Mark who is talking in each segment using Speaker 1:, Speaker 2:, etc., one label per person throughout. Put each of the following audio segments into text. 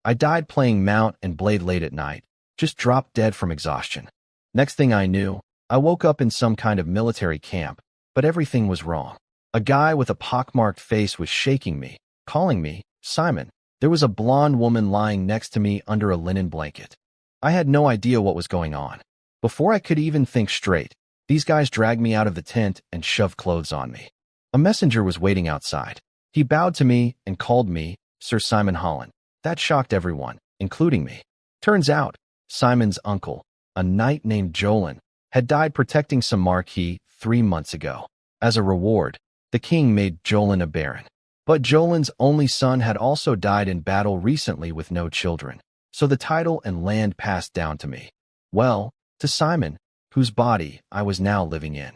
Speaker 1: I died playing Mount and Blade late at night, just dropped dead from exhaustion. Next thing I knew, I woke up in some kind of military camp, but everything was wrong. A guy with a pockmarked face was shaking me, calling me Simon. There was a blonde woman lying next to me under a linen blanket. I had no idea what was going on. Before I could even think straight, these guys dragged me out of the tent and shoved clothes on me. A messenger was waiting outside. He bowed to me and called me Sir Simon Holland. That shocked everyone, including me. Turns out, Simon's uncle, a knight named Jolin, had died protecting some marquis 3 months ago. As a reward, the king made Jolin a baron. But Jolin's only son had also died in battle recently with no children, so the title and land passed down to me. Well, to Simon, whose body I was now living in.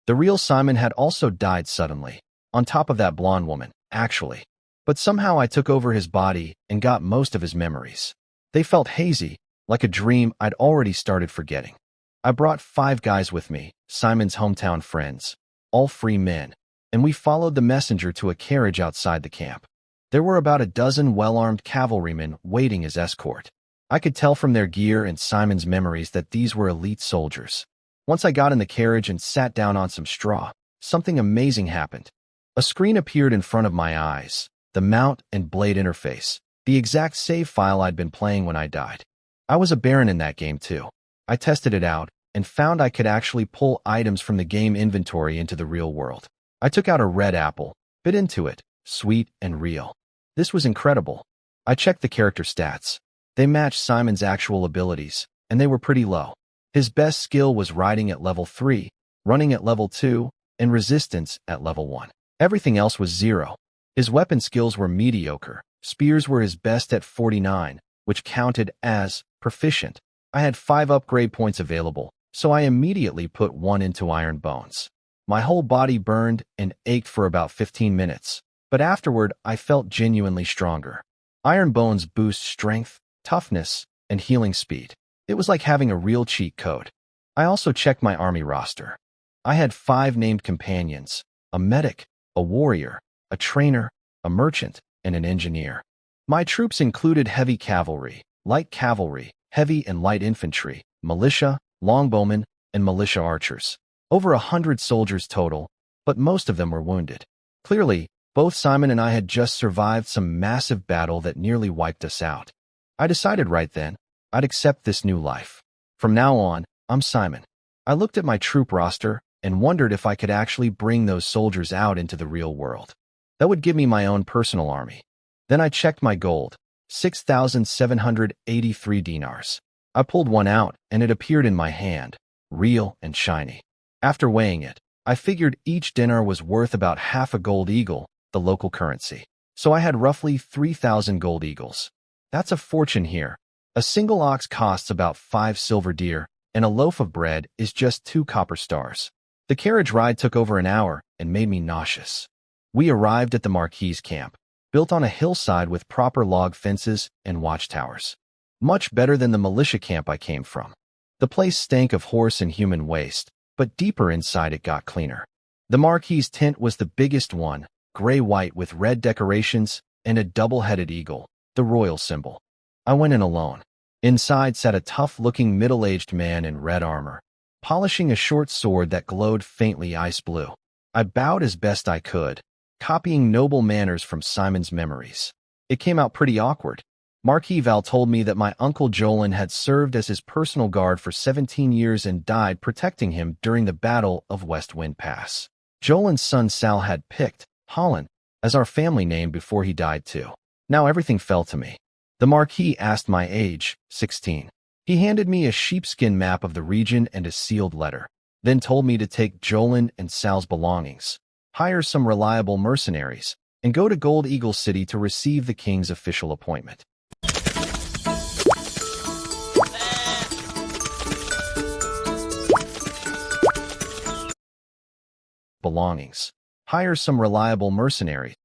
Speaker 1: The real Simon had also died suddenly, on top of that blonde woman, actually. But somehow I took over his body and got most of his memories. They felt hazy, like a dream I'd already started forgetting. I brought 5 guys with me, Simon's hometown friends, all free men, and we followed the messenger to a carriage outside the camp. There were about a dozen well-armed cavalrymen waiting as escort. I could tell from their gear and Simon's memories that these were elite soldiers. Once I got in the carriage and sat down on some straw, something amazing happened. A screen appeared in front of my eyes, the Mount and Blade interface, the exact save file I'd been playing when I died. I was a baron in that game too. I tested it out and found I could actually pull items from the game inventory into the real world. I took out a red apple, bit into it, sweet and real. This was incredible. I checked the character stats. They matched Simon's actual abilities, and they were pretty low. His best skill was riding at level 3, running at level 2, and resistance at level 1. Everything else was 0. His weapon skills were mediocre. Spears were his best at 49, which counted as proficient. I had 5 upgrade points available, so I immediately put 1 into Iron Bones. My whole body burned and ached for about 15 minutes, but afterward I felt genuinely stronger. Iron Bones boost strength, toughness, and healing speed. It was like having a real cheat code. I also checked my army roster. I had 5 named companions, a medic, a warrior, a trainer, a merchant, and an engineer. My troops included heavy cavalry, light cavalry, heavy and light infantry, militia, longbowmen, and militia archers. Over 100 soldiers total, but most of them were wounded. Clearly, both Simon and I had just survived some massive battle that nearly wiped us out. I decided right then, I'd accept this new life. From now on, I'm Simon. I looked at my troop roster and wondered if I could actually bring those soldiers out into the real world. That would give me my own personal army. Then I checked my gold, 6,783 dinars. I pulled one out and it appeared in my hand, real and shiny. After weighing it, I figured each dinar was worth about half a gold eagle, the local currency. So I had roughly 3,000 gold eagles. That's a fortune here. A single ox costs about 5 silver deer, and a loaf of bread is just 2 copper stars. The carriage ride took over an hour and made me nauseous. We arrived at the Marquis camp, built on a hillside with proper log fences and watchtowers. Much better than the militia camp I came from. The place stank of horse and human waste, but deeper inside it got cleaner. The Marquis tent was the biggest one, gray-white with red decorations and a double-headed eagle, the royal symbol. I went in alone. Inside sat a tough-looking middle-aged man in red armor, polishing a short sword that glowed faintly ice blue. I bowed as best I could, copying noble manners from Simon's memories. It came out pretty awkward. Marquis Val told me that my uncle Jolin had served as his personal guard for 17 years and died protecting him during the Battle of West Wind Pass. Jolin's son Sal had picked Holland as our family name before he died too. Now everything fell to me. The Marquis asked my age, 16. He handed me a sheepskin map of the region and a sealed letter, then told me to take Jolin and Sal's belongings, hire some reliable mercenaries, and go to Gold Eagle City to receive the king's official appointment. Belongings. Hire some reliable mercenaries,